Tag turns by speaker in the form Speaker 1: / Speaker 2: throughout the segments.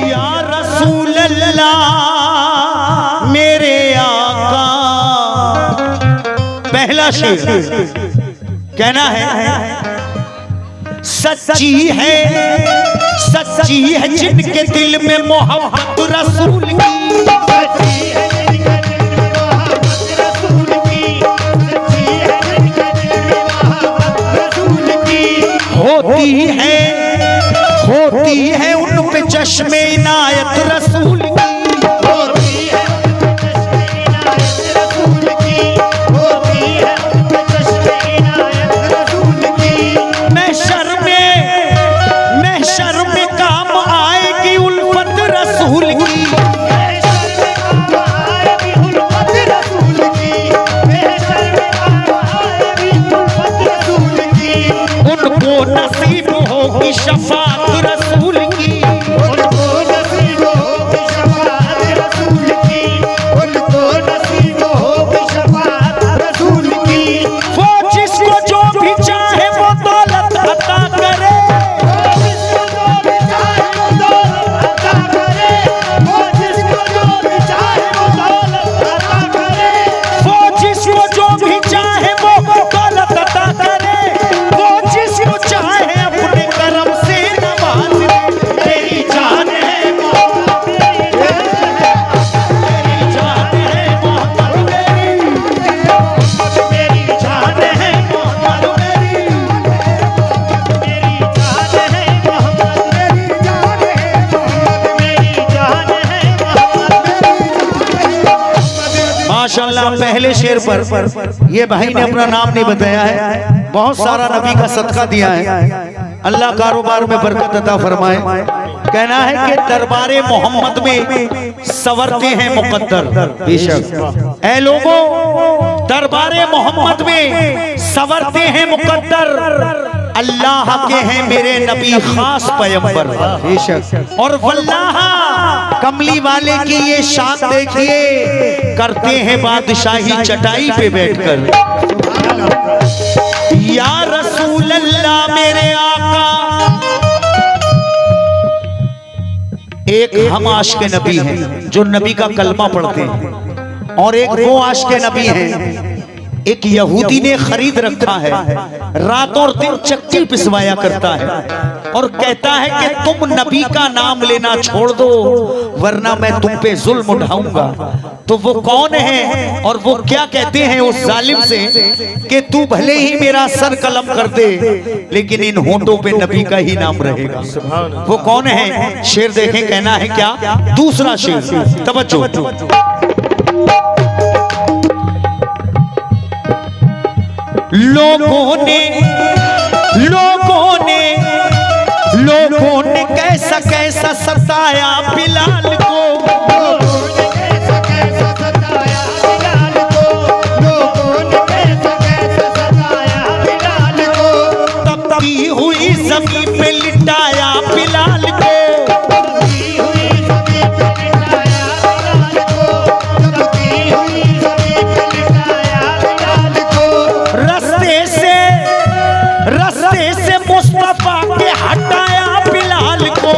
Speaker 1: या रसूल अल्लाह मेरे आका। पहला शेर कहना है सच्ची है जिनके दिल में मोहब्बत रसूल की। होती है उन पे चश्मे इनायत रसूल की। महशर में काम आएगी उल्फत रसूल की। उनको नसीब होगी शफाअत रसूल की। उनको नसीब होगी शफाअत रसूल की। उनको नसीब होगी शफाअत रसूल की। वो जिसको जो भी चाहे वो दौलत अता करे। वो जिसको जो भी चाहे वो दौलत अता करे। वो जिसको जो भी चाहे वो दौलत अता करे। वो जिसको जो भी चाहे वो दौलत अता करे। वो जिसको चाहे अपने करम से नवाज दे। तेरी जान है मोहम्मद मेरी जान है मोहम्मद मेरी जान है मोहम्मद मेरी जान है मोहम्मद मेरी जान है मोहम्मद। माशाअल्लाह पहले शेर पर ये भाई ने अपना नाम नहीं बताया है। बहुत सारा नबी का सदका दिया है। अल्लाह कारोबार में बरकत अता फरमाए। कहना है कि दरबारे मोहम्मद में सवरते हैं मुकद्दर। बेशक ऐ लोगों दरबारे मोहम्मद में सवरते हैं मुकद्दर। अल्लाह के हैं मेरे नबी खास पैगंबर। बेशक और वल्लाह कमली वाले की ये शान देखिए। करते हैं बादशाही चटाई पे बैठकर। या रसूल अल्लाह मेरे आका। एक हम आशिक नबी हैं जो नबी का कलमा पढ़ते हैं और एक वो आशिक नबी हैं। एक यहूदी ने खरीद रखा है, रात और दिन चक्की पिसवाया करता है और कहता है कि तुम नबी का नाम लेना छोड़ दो वरना मैं तुम पे जुल्म उठाऊंगा। तो वो कौन है और वो क्या कहते हैं उस जालिम से कि तू भले ही मेरा सर कलम कर दे लेकिन इन होंठों पे नबी का ही नाम रहेगा। वो कौन है? शेर देखें कहना है क्या। दूसरा शेर तवज्जो। लोगों ने कैसा कैसा सताया बिलाल को। तपती हुई जमीन पे लिटाया बिलाल को। रस्ते से मुस्तफा के हटाया बिलाल को।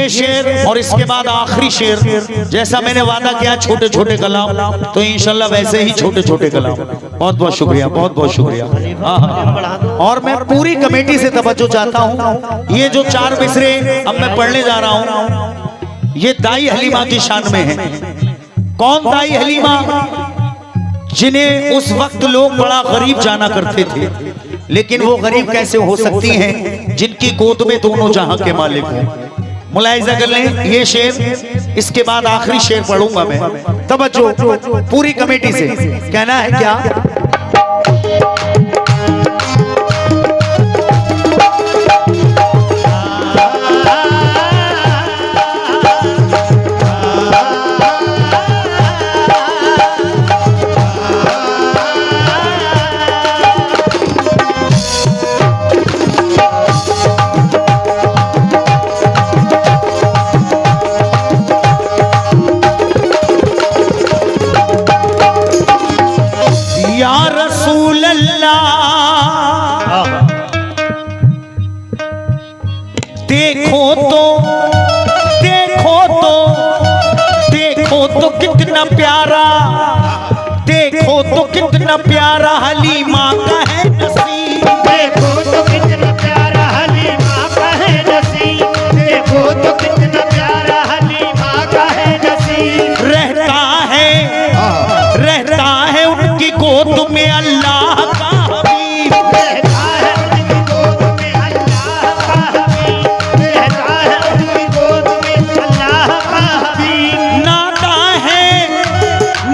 Speaker 1: ये शेर और इसके बाद आखिरी शेर, जैसा मैंने वादा किया छोटे छोटे कलाम, तो इंशाल्लाह वैसे ही छोटे छोटे कलाम। बहुत बहुत शुक्रिया, बहुत बहुत शुक्रिया। और मैं पूरी कमेटी से तवज्जो चाहता हूँ, ये जो 4 मिसरे अब मैं पढ़ने जा रहा हूँ, ये दाई हलीमा की शान में है। कौन दाई हलीमा? जिन्हें उस वक्त लोग बड़ा गरीब जाना करते थे, लेकिन वो गरीब कैसे हो सकती हैं जिनकी गोद में दोनों जहां के मालिक हों। मुलाहिजा कर लें ये शेर, इसके बाद आखिरी शेर पढ़ूंगा मैं। तवज्जो पूरी कमेटी से, कहना है क्या? देखो तो कितना प्यारा, देखो तो कितना प्यारा हलीमा का है नसीब।
Speaker 2: देखो तो कितना प्यारा हलीमा का है नसीब। देखो तो कितना प्यारा हलीमा का है नसीब।
Speaker 1: रहता है उनकी गोद में अल्लाह का हबीब।
Speaker 2: रहता है उनकी गोद में अल्लाह का हबीब। रहता है उनकी गोद में अल्लाह का हबीब।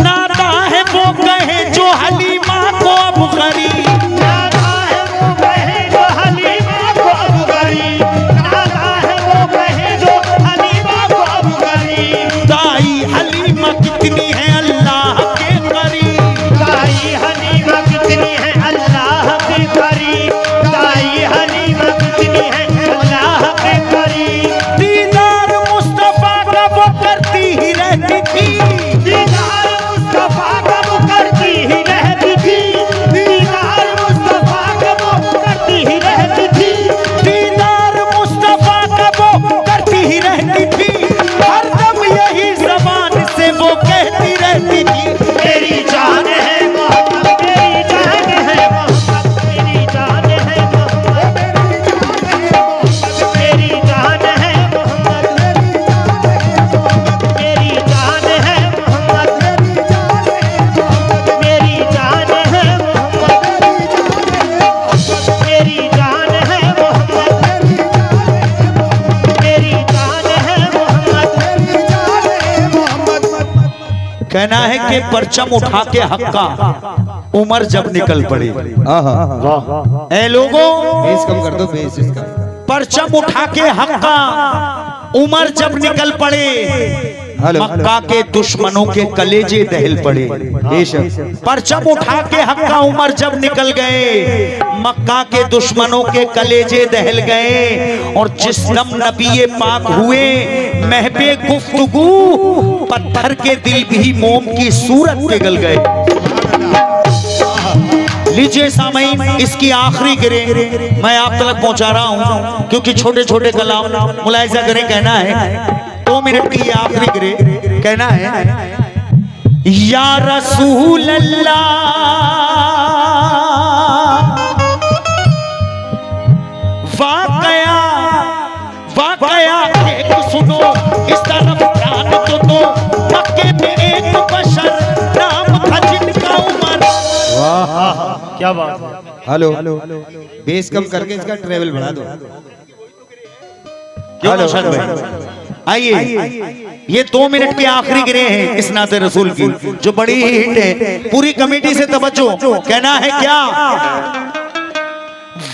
Speaker 1: नाता है वो कहे जो हलीमा को अब गरीब।
Speaker 2: नाता है वो कहे जो हलीमा को अब गरीब। नाता है वो कहे जो हलीमा को अब गरीब।
Speaker 1: दाई हलीमा कितनी है अल्लाह के करीब।
Speaker 2: दाई हलीमा कितनी है अल्लाह के करीब। दाई हलीमा कितनी है अल्लाह के करीब।
Speaker 1: दीदार मुस्तफा का वो करती ही रहती थी।
Speaker 2: दीदार मुस्तफा का वो करती ही रहती थी। दीदार मुस्तफा का वो करती ही रहती थी।
Speaker 1: दीदार मुस्तफा का वो करती ही रहती थी। हरदम यही ज़बान से वो कहती रहती थी।
Speaker 2: मेरी जान है मोहम्मद, मेरी जान है मोहम्मद, मेरी जान है मोहम्मद, मेरी जान है मोहम्मद, मेरी जान है मोहम्मद, मेरी जान है मोहम्मद, मेरी जान है मोहम्मद, मेरी जान है मोहम्मद।
Speaker 1: कहना है कि परचम उठा के हक्का उमर जब निकल पड़े। ए लोगों,
Speaker 3: बेस कम कर दो, बेस इसका।
Speaker 1: परचम उठा के हक्का उमर जब निकल पड़े, मक्का के दुश्मनों के कलेजे दहल पड़े।
Speaker 3: बेशक
Speaker 1: परचम उठा के हक्का उमर जब निकल गए, मक्का के दुश्मनों के कलेजे दहल गए। और जिस दम नबी पाक हुए महबे गुफ्तगू, पत्थर के दिल भी मोम की सूरत पिघल गए। लीजिए सामईन, इसकी आखिरी गिरे मैं आप तक पहुंचा रहा हूं, क्योंकि छोटे छोटे कलाम मुलाहिजा करें। कहना है 2 मिनट की आखिरी गिरे, कहना है या रसूल अल्लाह वाकया एक सुनो, इस तरफ ध्यान तो दो। मक्के में एक बशर नाम था जिनका उमर।
Speaker 2: क्या बात।
Speaker 3: हेलो, बेस कम करके इसका ट्रेवल बढ़ा दो।
Speaker 1: क्यों नौशाद भाई? आइए, ये 2 मिनट की आखिरी गिरे हैं इस नाते रसूल की, जो बड़ी ही हिट है। पूरी कमेटी से तवज्जो, कहना है क्या?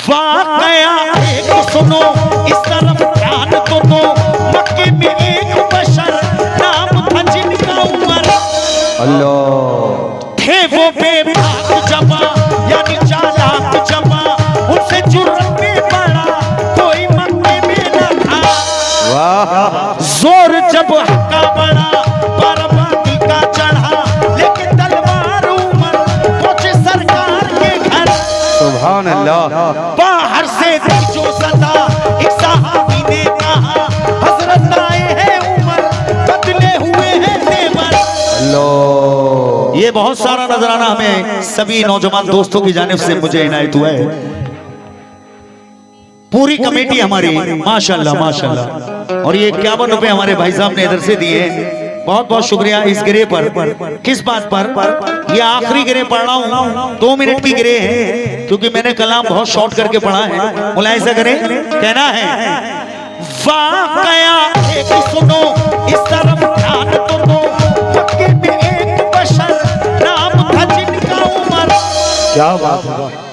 Speaker 1: वाकया एक सुनो, इस तरफ ध्यान तो दो। मक्के में एक बशर नाम था जिनका उमर।
Speaker 3: अल्लाह,
Speaker 1: थे वो बेबाक जमा, यानी चालाक जमा, उनसे जुर्म में बड़ा कोई मक्के में न था।
Speaker 3: वाह,
Speaker 1: जोर जब हक्का बड़ा, बर्बादी का चढ़ा, लेकिन तलवार उमर पहुंचे सरकार के घर।
Speaker 3: सुभान अल्लाह।
Speaker 1: बाहर से दी जो सदा, एक सहाबी ने कहा, हजरत ये बहुत सारा नजराना हमें सभी नौजवान दोस्तों की जानिब से मुझे इनायत हुआ है। पूरी कमेटी हमारी माशाल्लाह माशाल्लाह। और ये 51 रुपए हमारे भाई साहब ने इधर से दिए, बहुत बहुत शुक्रिया। इस गिरे पर किस बात पर ये आखिरी गिरे पढ़ रहा हूँ, 2 मिनट की गिरे है, क्योंकि मैंने कलाम बहुत शॉर्ट करके पढ़ा है। मुलाहिजा करें, कहना है वाकया एक सुनो, इस तरफ ध्यान तो दो, मक्के में एक बशर नाम था जिनका उमर।
Speaker 2: क्या बात है।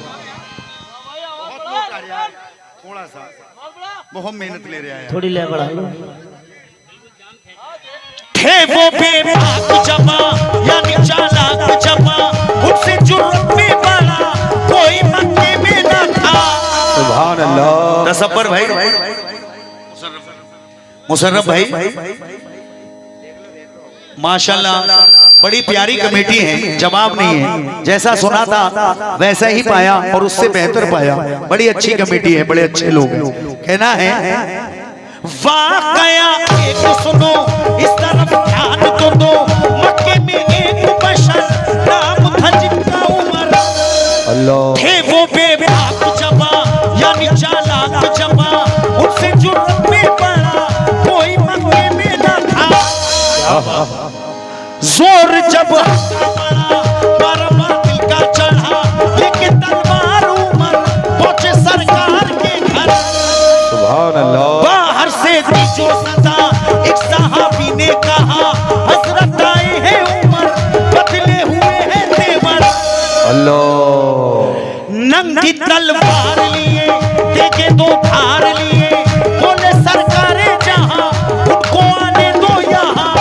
Speaker 3: थोड़ा सा बहुत मेहनत ले रहा है।
Speaker 2: थोड़ी ले बढ़ाई।
Speaker 1: थे वो बेबाक जमा यानी चालाक जमा, उनसे जुर्म में बड़ा कोई मक्के में न था।
Speaker 3: सुभान अल्लाह।
Speaker 1: तसब्बर भाई, मुशर्रफ भाई, माशाल्लाह बड़ी प्यारी कमेटी है, जवाब नहीं है। जैसा सुना था वैसा ही पाया और उससे बेहतर पाया। बड़ी अच्छी कमेटी है, बड़े अच्छे लोग हैं। कहना है वाकया एक सुनो, इस तरफ ध्यान तो दो, मक्के में एक बशर नाम था जिनका उमर।
Speaker 3: अल्लाह।
Speaker 1: थे वो बेबाक जमा यानी चालाक जमा, उनसे जुर्म में पड़ा कोई मक्के में न था। जोर जब बड़ा दिल का चढ़ा, लेकिन तलवार उमर पहुंचे सरकार के घर।
Speaker 3: सुभान अल्लाह।
Speaker 1: बाहर से दी जो सजा, एक सहाबी ने कहा हजरत आए हैं उमर, बदले हुए हैं तेवर।
Speaker 3: अल्लाह।
Speaker 1: नंगी तलवार लिए, देखे 2 धार लिए, बोले सरकारें जहां उनको आने दो यहाँ।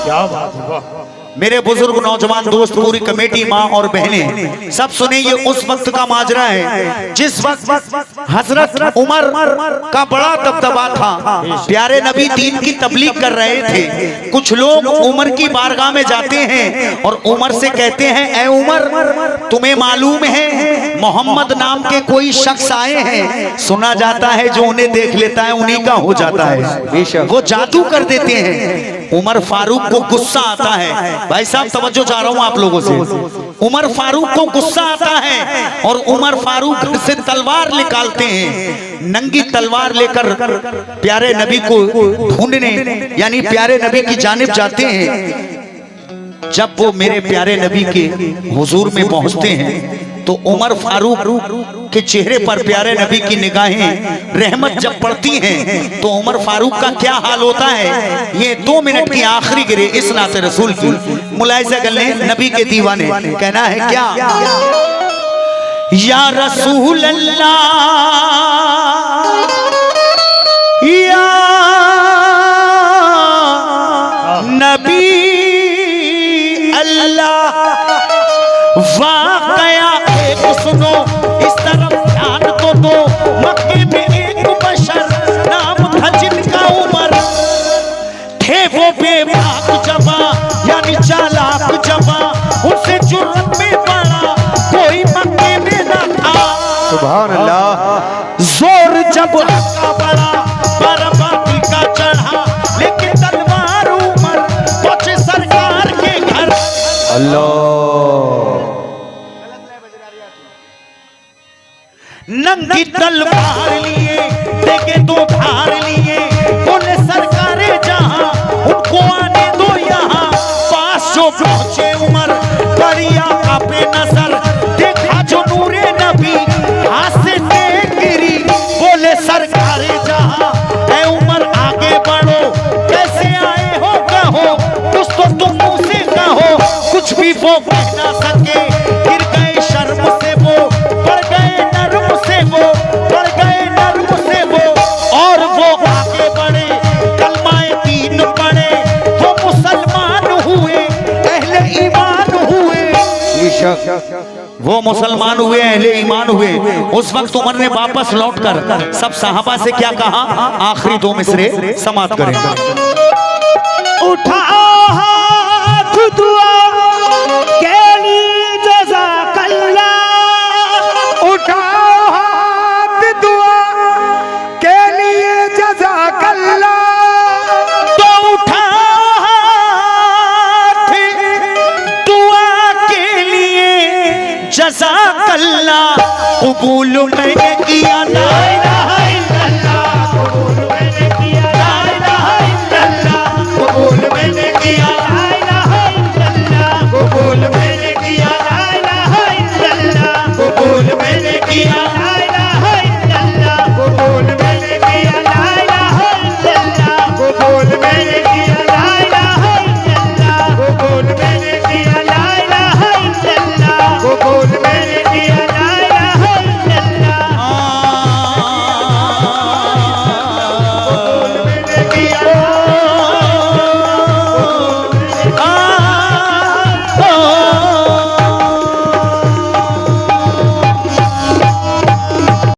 Speaker 2: क्या बात है। वाह।
Speaker 1: मेरे बुजुर्ग नौजवान दोस्त, पूरी कमेटी, माँ और बहनें सब सुने, ये उस वक्त का माजरा है जिस वक्त हजरत उमर का बड़ा दबदबा था। प्यारे नबी दीन की तबलीग कर रहे थे। कुछ लोग उमर की बारगाह में जाते हैं और उमर से कहते हैं, ऐ उमर, तुम्हें मालूम है मोहम्मद नाम के कोई शख्स आए हैं। सुना जाता है जो उन्हें देख लेता है उन्हीं का हो जाता है। वो जादू कर देते हैं। उमर फारूक को गुस्सा आता है। भाई साहब तवज्जो चाह रहा हूं आप लोगों से। उमर फारूक को गुस्सा आता है और उमर फारूक से तलवार निकालते हैं। नंगी तलवार लेकर प्यारे नबी को ढूंढने यानी प्यारे नबी की जानिब जाते हैं। जब वो मेरे प्यारे नबी के हुजूर में पहुंचते हैं तो उमर फारूक के चेहरे पर प्यारे नबी की निगाहें रहमत जब पड़ती हैं तो उमर फारूक का क्या हाल होता है, ये 2 मिनट की आखिरी गिरे इस नाते रसूल की। मुलाहिजा कर लें, नबी के दीवाने, कहना है क्या, या रसूल अल्लाह, या नबी अल्लाह, वाकया एक सुनो, इस तरफ ध्यान तो दो, मक्के में एक बशर नाम था जिनका उमर। थे वो बेबाक जमा यानी चालाक जमा, उनसे जुर्म में पड़ा कोई मक्के में न था।
Speaker 3: सुभान अल्लाह।
Speaker 1: जोर जब का बड़ा बाराबाती का चढ़ा, लेकिन तलवार उमर पहुंचे सरकार के घर।
Speaker 3: अल्लाह।
Speaker 1: नंगी तलवार लिए, देखे 2 धार लिए, बोले सरकारें जहां उनको आने दो यहाँ। पास जो पहुंचे उमर, बढ़िया कापे नजर, देखा जो नूरे नबी हाथ से देख गिरी, बोले सरकारें जहां, ऐ उमर आगे बढ़ो, कैसे आए हो कहो, कुछ तो तुम मुंह से कहो। कुछ भी वो कह ना सके, गिर गए शर्म से वो, बढ़ गए नर्म से वो, बढ़ गए नर्म से वो, और वो आगे बढ़े, कलमाए दीन पढ़े, वो मुसलमान हुए, अहले ईमान हुए। वो मुसलमान हुए, अहले ईमान हुए। उस वक्त उमर ने वापस लौटकर सब सहाबा से क्या कहा, आखिरी 2 मिसरे समाप्त करें।
Speaker 2: उठाओ हाथ दुआ के लिए जज़ाकल्लाह, उठाओ हाथ दुआ के लिए जज़ाकल्लाह,
Speaker 1: तो उठा हाथ जज़ाकल्लाह कबूल मैंने किया ला इलाहा